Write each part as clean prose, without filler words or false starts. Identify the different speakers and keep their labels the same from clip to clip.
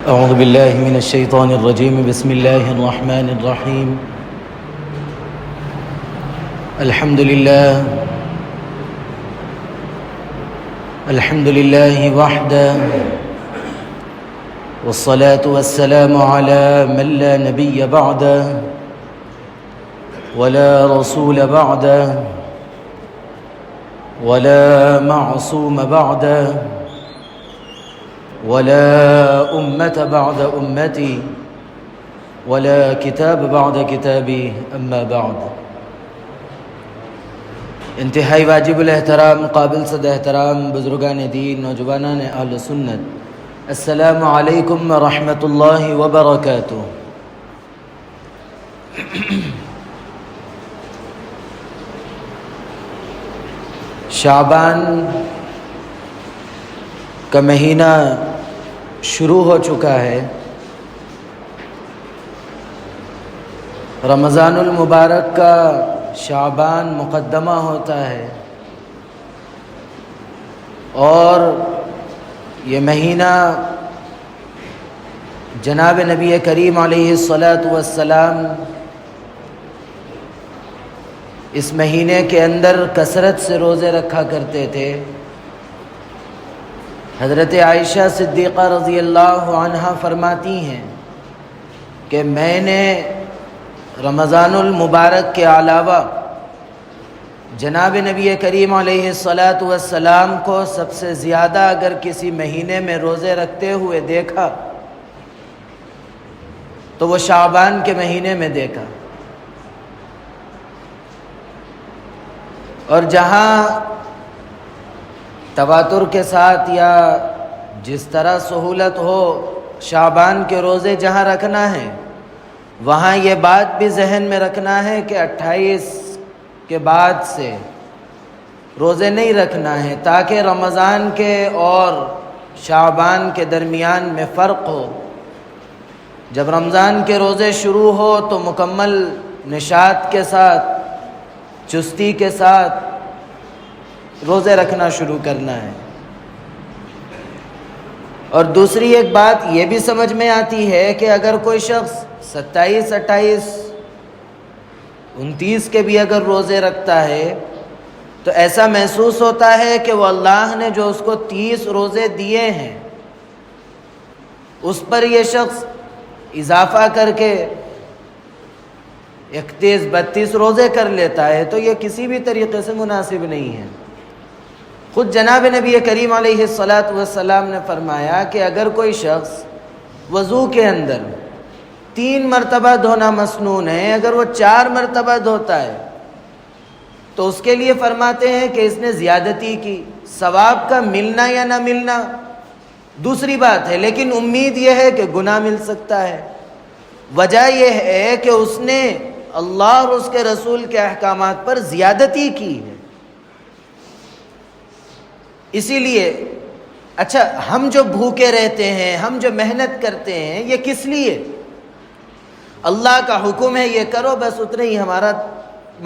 Speaker 1: أعوذ بالله من الشيطان الرجيم. بسم الله الرحمن الرحيم. الحمد لله وحده، والصلاة والسلام على من لا نبي بعده ولا رسول بعده ولا معصوم بعده ولا أمة بعد أمتي ولا کتاب بعد کتابی اما بعد. انتہائی واجب الاحترام، قابل صد احترام بزرگان دین، نوجوانان اہل سنت، السلام علیکم ورحمۃ اللہ وبرکاتہ. شعبان کا مہینہ شروع ہو چکا ہے. رمضان المبارک کا شعبان مقدمہ ہوتا ہے، اور یہ مہینہ جناب نبی کریم علیہ الصلاۃ والسلام اس مہینے کے اندر کثرت سے روزے رکھا کرتے تھے. حضرت عائشہ صدیقہ رضی اللہ عنہا فرماتی ہیں کہ میں نے رمضان المبارک کے علاوہ جناب نبی کریم علیہ الصلاۃ والسلام کو سب سے زیادہ اگر کسی مہینے میں روزے رکھتے ہوئے دیکھا تو وہ شعبان کے مہینے میں دیکھا. اور جہاں تواتر کے ساتھ یا جس طرح سہولت ہو شعبان کے روزے جہاں رکھنا ہے، وہاں یہ بات بھی ذہن میں رکھنا ہے کہ 28 کے بعد سے روزے نہیں رکھنا ہے، تاکہ رمضان کے اور شعبان کے درمیان میں فرق ہو. جب رمضان کے روزے شروع ہو تو مکمل نشاط کے ساتھ، چستی کے ساتھ روزے رکھنا شروع کرنا ہے. اور دوسری ایک بات یہ بھی سمجھ میں آتی ہے کہ اگر کوئی شخص 27، 28، 29 کے بھی اگر روزے رکھتا ہے تو ایسا محسوس ہوتا ہے کہ وہ اللہ نے جو اس کو 30 روزے دیے ہیں اس پر یہ شخص اضافہ کر کے 31، 32 روزے کر لیتا ہے، تو یہ کسی بھی طریقے سے مناسب نہیں ہے. خود جناب نبی کریم علیہ الصلاۃ والسلام نے فرمایا کہ اگر کوئی شخص وضو کے اندر 3 مرتبہ دھونا مسنون ہے، اگر وہ 4 مرتبہ دھوتا ہے تو اس کے لیے فرماتے ہیں کہ اس نے زیادتی کی. ثواب کا ملنا یا نہ ملنا دوسری بات ہے، لیکن امید یہ ہے کہ گناہ مل سکتا ہے. وجہ یہ ہے کہ اس نے اللہ اور اس کے رسول کے احکامات پر زیادتی کی ہے. اسی لیے اچھا، ہم جو بھوکے رہتے ہیں، ہم جو محنت کرتے ہیں، یہ کس لیے؟ اللہ کا حکم ہے یہ کرو، بس اتنا ہی ہمارا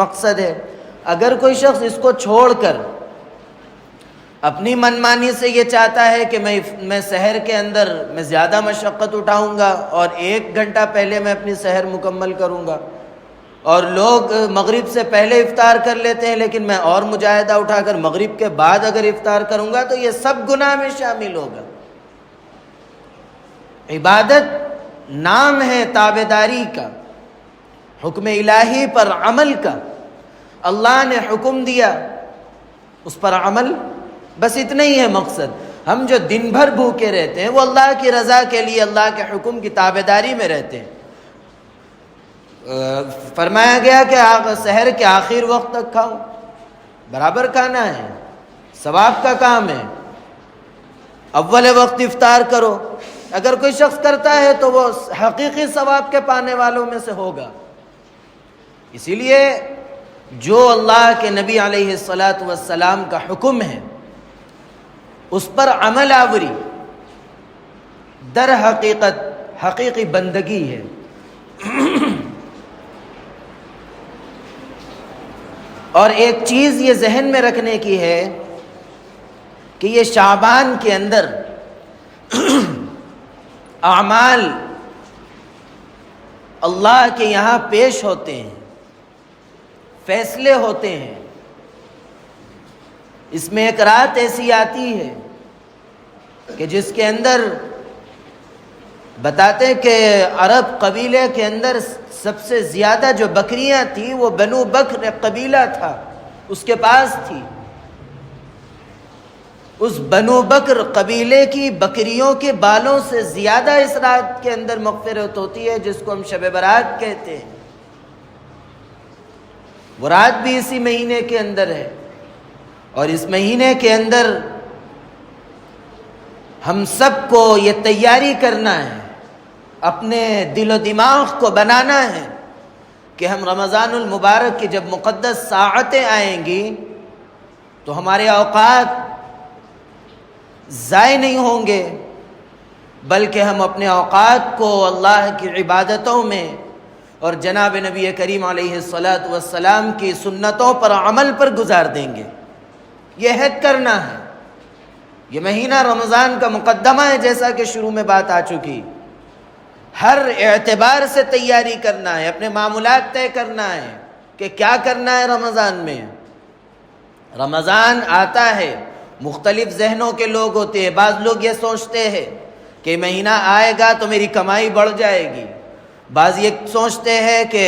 Speaker 1: مقصد ہے. اگر کوئی شخص اس کو چھوڑ کر اپنی منمانی سے یہ چاہتا ہے کہ میں سحر کے اندر میں زیادہ مشقت اٹھاؤں گا اور 1 گھنٹہ پہلے میں اپنی سحر مکمل کروں گا، اور لوگ مغرب سے پہلے افطار کر لیتے ہیں لیکن میں اور مجاہدہ اٹھا کر مغرب کے بعد اگر افطار کروں گا تو یہ سب گناہ میں شامل ہوگا. عبادت نام ہے تابعداری کا، حکم الہی پر عمل کا. اللہ نے حکم دیا اس پر عمل، بس اتنا ہی ہے مقصد. ہم جو دن بھر بھوکے رہتے ہیں وہ اللہ کی رضا کے لیے، اللہ کے حکم کی تابعداری میں رہتے ہیں. فرمایا گیا کہ سحر کے آخر وقت تک کھاؤ، برابر کھانا ہے، ثواب کا کام ہے. اول وقت افطار کرو. اگر کوئی شخص کرتا ہے تو وہ حقیقی ثواب کے پانے والوں میں سے ہوگا. اسی لیے جو اللہ کے نبی علیہ الصلاۃ والسلام کا حکم ہے اس پر عمل آوری در حقیقت حقیقی بندگی ہے. اور ایک چیز یہ ذہن میں رکھنے کی ہے کہ یہ شعبان کے اندر اعمال اللہ کے یہاں پیش ہوتے ہیں، فیصلے ہوتے ہیں۔ اس میں ایک رات ایسی آتی ہے کہ جس کے اندر بتاتے ہیں کہ عرب قبیلے کے اندر سب سے زیادہ جو بکریاں تھیں وہ بنو بکر قبیلہ تھا، اس کے پاس تھی۔ اس بنو بکر قبیلے کی بکریوں کے بالوں سے زیادہ اس رات کے اندر مغفرت ہوتی ہے، جس کو ہم شب برات کہتے ہیں۔ وہ رات بھی اسی مہینے کے اندر ہے، اور اس مہینے کے اندر ہم سب کو یہ تیاری کرنا ہے، اپنے دل و دماغ کو بنانا ہے کہ ہم رمضان المبارک کی جب مقدس ساعتیں آئیں گی تو ہمارے اوقات ضائع نہیں ہوں گے، بلکہ ہم اپنے اوقات کو اللہ کی عبادتوں میں اور جناب نبی کریم علیہ الصلاۃ والسلام کی سنتوں پر عمل پر گزار دیں گے۔ یہ عہد کرنا ہے۔ یہ مہینہ رمضان کا مقدمہ ہے، جیسا کہ شروع میں بات آ چکی۔ ہر اعتبار سے تیاری کرنا ہے، اپنے معمولات طے کرنا ہے کہ کیا کرنا ہے رمضان میں۔ رمضان آتا ہے، مختلف ذہنوں کے لوگ ہوتے ہیں۔ بعض لوگ یہ سوچتے ہیں کہ مہینہ آئے گا تو میری کمائی بڑھ جائے گی، بعض یہ سوچتے ہیں کہ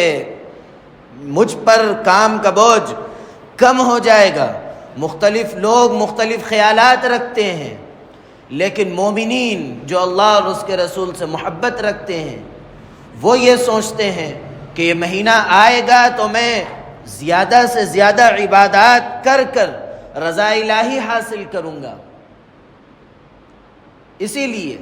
Speaker 1: مجھ پر کام کا بوجھ کم ہو جائے گا۔ مختلف لوگ مختلف خیالات رکھتے ہیں، لیکن مومنین جو اللہ اور اس کے رسول سے محبت رکھتے ہیں وہ یہ سوچتے ہیں کہ یہ مہینہ آئے گا تو میں زیادہ سے زیادہ عبادات کر کر رضا الہی حاصل کروں گا۔ اسی لیے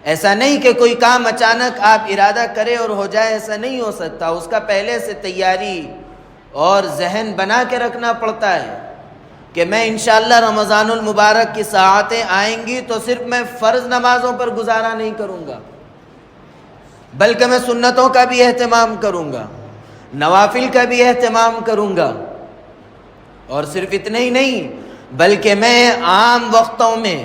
Speaker 1: ایسا نہیں کہ کوئی کام اچانک آپ ارادہ کرے اور ہو جائے، ایسا نہیں ہو سکتا۔ اس کا پہلے سے تیاری اور ذہن بنا کے رکھنا پڑتا ہے کہ میں انشاءاللہ رمضان المبارک کی ساعتیں آئیں گی تو صرف میں فرض نمازوں پر گزارا نہیں کروں گا، بلکہ میں سنتوں کا بھی اہتمام کروں گا، نوافل کا بھی اہتمام کروں گا۔ اور صرف اتنا ہی نہیں، بلکہ میں عام وقتوں میں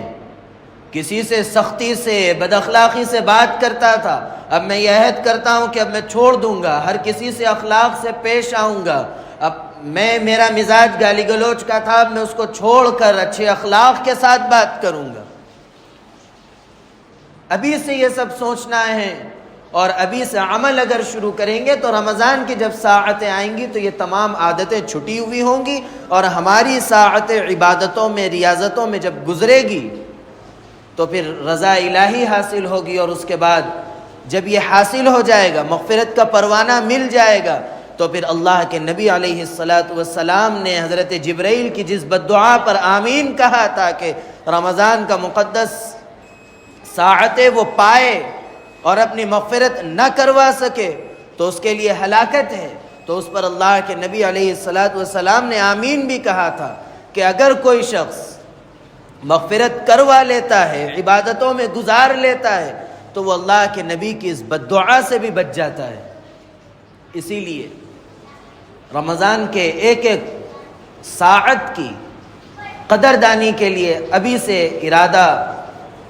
Speaker 1: کسی سے سختی سے بد اخلاقی سے بات کرتا تھا، اب میں یہ عہد کرتا ہوں کہ اب میں چھوڑ دوں گا، ہر کسی سے اخلاق سے پیش آؤں گا۔ اب میرا مزاج گالی گلوچ کا تھا، اب میں اس کو چھوڑ کر اچھے اخلاق کے ساتھ بات کروں گا۔ ابھی سے یہ سب سوچنا ہے، اور ابھی سے عمل اگر شروع کریں گے تو رمضان کی جب ساعتیں آئیں گی تو یہ تمام عادتیں چھٹی ہوئی ہوں گی، اور ہماری ساعتیں عبادتوں میں ریاضتوں میں جب گزرے گی تو پھر رضا الہی حاصل ہوگی، اور اس کے بعد جب یہ حاصل ہو جائے گا، مغفرت کا پروانہ مل جائے گا، تو پھر اللہ کے نبی علیہ الصلاۃ والسلام نے حضرت جبرائیل کی جس بددعا پر آمین کہا تھا کہ رمضان کا مقدس ساعتیں وہ پائے اور اپنی مغفرت نہ کروا سکے تو اس کے لیے ہلاکت ہے، تو اس پر اللہ کے نبی علیہ الصلاۃ والسلام نے آمین بھی کہا تھا کہ اگر کوئی شخص مغفرت کروا لیتا ہے، عبادتوں میں گزار لیتا ہے، تو وہ اللہ کے نبی کی اس بددعا سے بھی بچ جاتا ہے۔ اسی لیے رمضان کے ایک ایک ساعت کی قدردانی کے لیے ابھی سے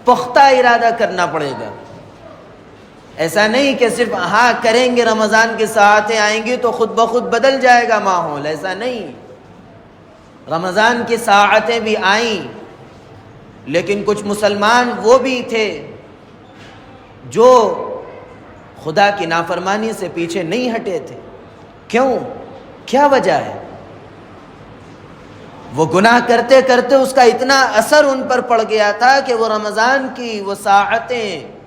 Speaker 1: پختہ ارادہ کرنا پڑے گا۔ ایسا نہیں کہ صرف ہاں کریں گے، رمضان کی ساعتیں آئیں گی تو خود بخود بدل جائے گا ماحول، ایسا نہیں۔ رمضان کی ساعتیں بھی آئیں، لیکن کچھ مسلمان وہ بھی تھے جو خدا کی نافرمانی سے پیچھے نہیں ہٹے تھے۔ کیوں؟ کیا وجہ ہے؟ وہ گناہ کرتے کرتے اس کا اتنا اثر ان پر پڑ گیا تھا کہ وہ رمضان کی وہ ساعتیں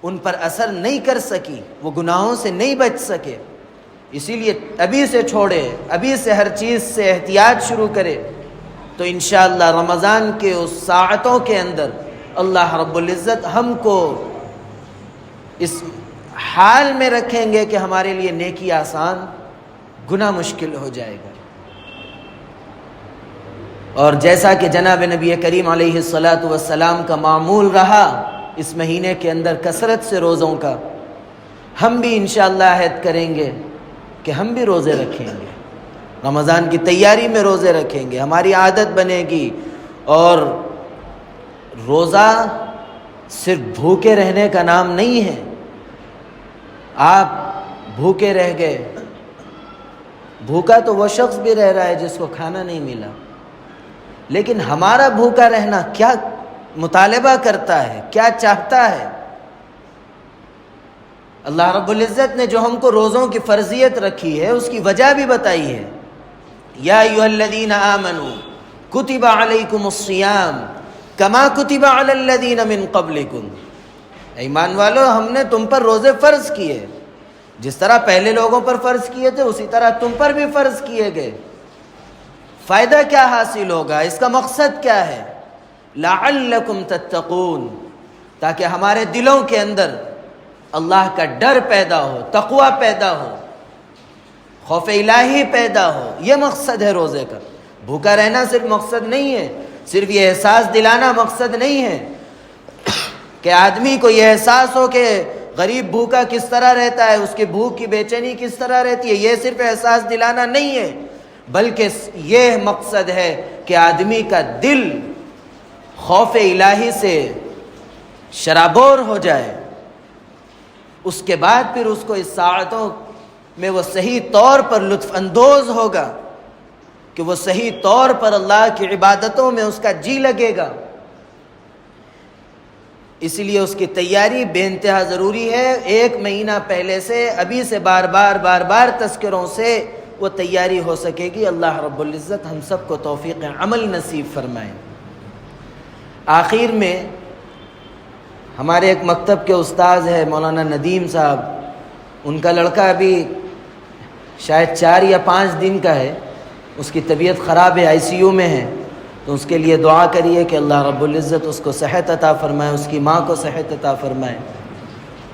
Speaker 1: ان پر اثر نہیں کر سکی، وہ گناہوں سے نہیں بچ سکے۔ اسی لیے ابھی سے چھوڑے، ابھی سے ہر چیز سے احتیاط شروع کرے، تو انشاءاللہ رمضان کے اس ساعتوں کے اندر اللہ رب العزت ہم کو اس حال میں رکھیں گے کہ ہمارے لیے نیکی آسان، گناہ مشکل ہو جائے گا۔ اور جیسا کہ جناب نبی کریم علیہ الصلاۃ والسلام کا معمول رہا اس مہینے کے اندر کثرت سے روزوں کا، ہم بھی انشاءاللہ عہد کریں گے کہ ہم بھی روزے رکھیں گے، رمضان کی تیاری میں روزے رکھیں گے، ہماری عادت بنے گی۔ اور روزہ صرف بھوکے رہنے کا نام نہیں ہے۔ آپ بھوکے رہ گئے، بھوکا تو وہ شخص بھی رہ رہا ہے جس کو کھانا نہیں ملا، لیکن ہمارا بھوکا رہنا کیا مطالبہ کرتا ہے، کیا چاہتا ہے؟ اللہ رب العزت نے جو ہم کو روزوں کی فرضیت رکھی ہے اس کی وجہ بھی بتائی ہے۔ یا ایھا الذین آمنوا کتب علیکم الصیام کما کتب علی الذین من قبلکم، ایمان والو ہم نے تم پر روزے فرض کیے، جس طرح پہلے لوگوں پر فرض کیے تھے اسی طرح تم پر بھی فرض کیے گئے۔ فائدہ کیا حاصل ہوگا؟ اس کا مقصد کیا ہے؟ لعلکم تتقون، تاکہ ہمارے دلوں کے اندر اللہ کا ڈر پیدا ہو، تقوی پیدا ہو، خوف الہی پیدا ہو۔ یہ مقصد ہے روزے کا۔ بھوکا رہنا صرف مقصد نہیں ہے، صرف یہ احساس دلانا مقصد نہیں ہے کہ آدمی کو یہ احساس ہو کہ غریب بھوکا کس طرح رہتا ہے، اس کی بھوک کی بے چینی کس طرح رہتی ہے۔ یہ صرف احساس دلانا نہیں ہے، بلکہ یہ مقصد ہے کہ آدمی کا دل خوف الہی سے شرابور ہو جائے، اس کے بعد پھر اس کو اس ساعتوں میں وہ صحیح طور پر لطف اندوز ہوگا، کہ وہ صحیح طور پر اللہ کی عبادتوں میں اس کا جی لگے گا۔ اس لیے اس کی تیاری بے انتہا ضروری ہے۔ 1 مہینہ پہلے سے، ابھی سے بار بار تذکروں سے وہ تیاری ہو سکے گی۔ اللہ رب العزت ہم سب کو توفیق عمل نصیب فرمائے۔ آخر میں ہمارے ایک مکتب کے استاذ ہے مولانا ندیم صاحب، ان کا لڑکا ابھی شاید 4 یا 5 دن کا ہے، اس کی طبیعت خراب ہے، ICU میں ہے، تو اس کے لیے دعا کریے کہ اللہ رب العزت اس کو صحت عطا فرمائے، اس کی ماں کو صحت عطا فرمائے۔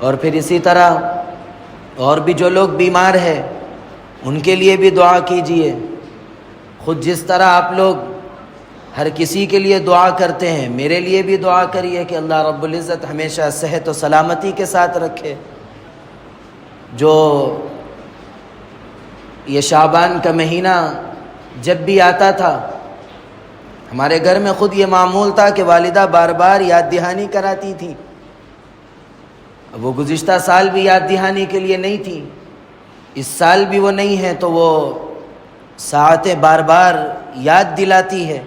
Speaker 1: اور پھر اسی طرح اور بھی جو لوگ بیمار ہیں ان کے لیے بھی دعا کیجیے۔ خود جس طرح آپ لوگ ہر کسی کے لیے دعا کرتے ہیں، میرے لیے بھی دعا کریے کہ اللہ رب العزت ہمیشہ صحت و سلامتی کے ساتھ رکھے۔ جو یہ شعبان کا مہینہ جب بھی آتا تھا، ہمارے گھر میں خود یہ معمول تھا کہ والدہ بار بار یاد دہانی کراتی تھی۔ اب وہ گزشتہ سال بھی یاد دہانی کے لیے نہیں تھی، اس سال بھی وہ نہیں ہے، تو وہ ساعتیں بار بار یاد دلاتی ہے،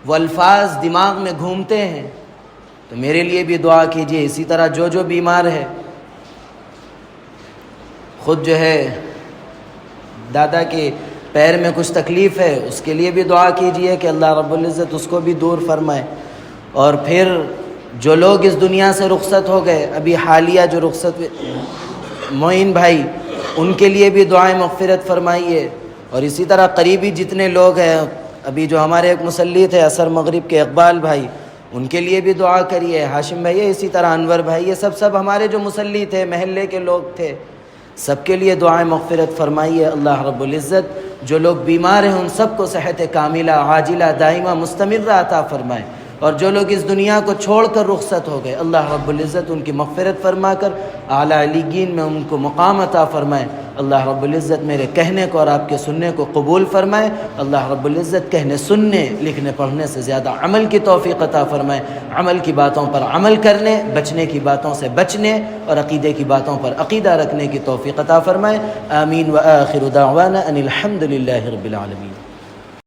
Speaker 1: وہ الفاظ دماغ میں گھومتے ہیں، تو میرے لیے بھی دعا کیجیے۔ اسی طرح جو بیمار ہے، خود جو ہے دادا کے پیر میں کچھ تکلیف ہے، اس کے لیے بھی دعا کیجیے کہ اللہ رب العزت اس کو بھی دور فرمائے۔ اور پھر جو لوگ اس دنیا سے رخصت ہو گئے، ابھی حالیہ جو رخصت معین بھائی، ان کے لیے بھی دعائیں مغفرت فرمائیے۔ اور اسی طرح قریبی جتنے لوگ ہیں، ابھی جو ہمارے ایک مصلی تھے عصر مغرب کے اقبال بھائی، ان کے لیے بھی دعا کریے۔ ہاشم بھائی، اسی طرح انور بھائی، یہ سب ہمارے جو مصلی تھے، محلے کے لوگ تھے، سب کے لیے دعائیں مغفرت فرمائیے۔ اللہ رب العزت جو لوگ بیمار ہیں ان سب کو صحت کاملہ عاجلہ دائمہ مستمرہ عطا فرمائے، اور جو لوگ اس دنیا کو چھوڑ کر رخصت ہو گئے، اللہ رب العزت ان کی مغفرت فرما کر اعلیٰ علیین میں ان کو مقام عطا فرمائے۔ اللہ رب العزت میرے کہنے کو اور آپ کے سننے کو قبول فرمائے۔ اللہ رب العزت کہنے، سننے، لکھنے پڑھنے سے زیادہ عمل کی توفیق عطا فرمائے، عمل کی باتوں پر عمل کرنے، بچنے کی باتوں سے بچنے، اور عقیدے کی باتوں پر عقیدہ رکھنے کی توفیق عطا فرمائے۔ آمین۔ وآخر دعوانا ان الحمد للہ رب العالمین۔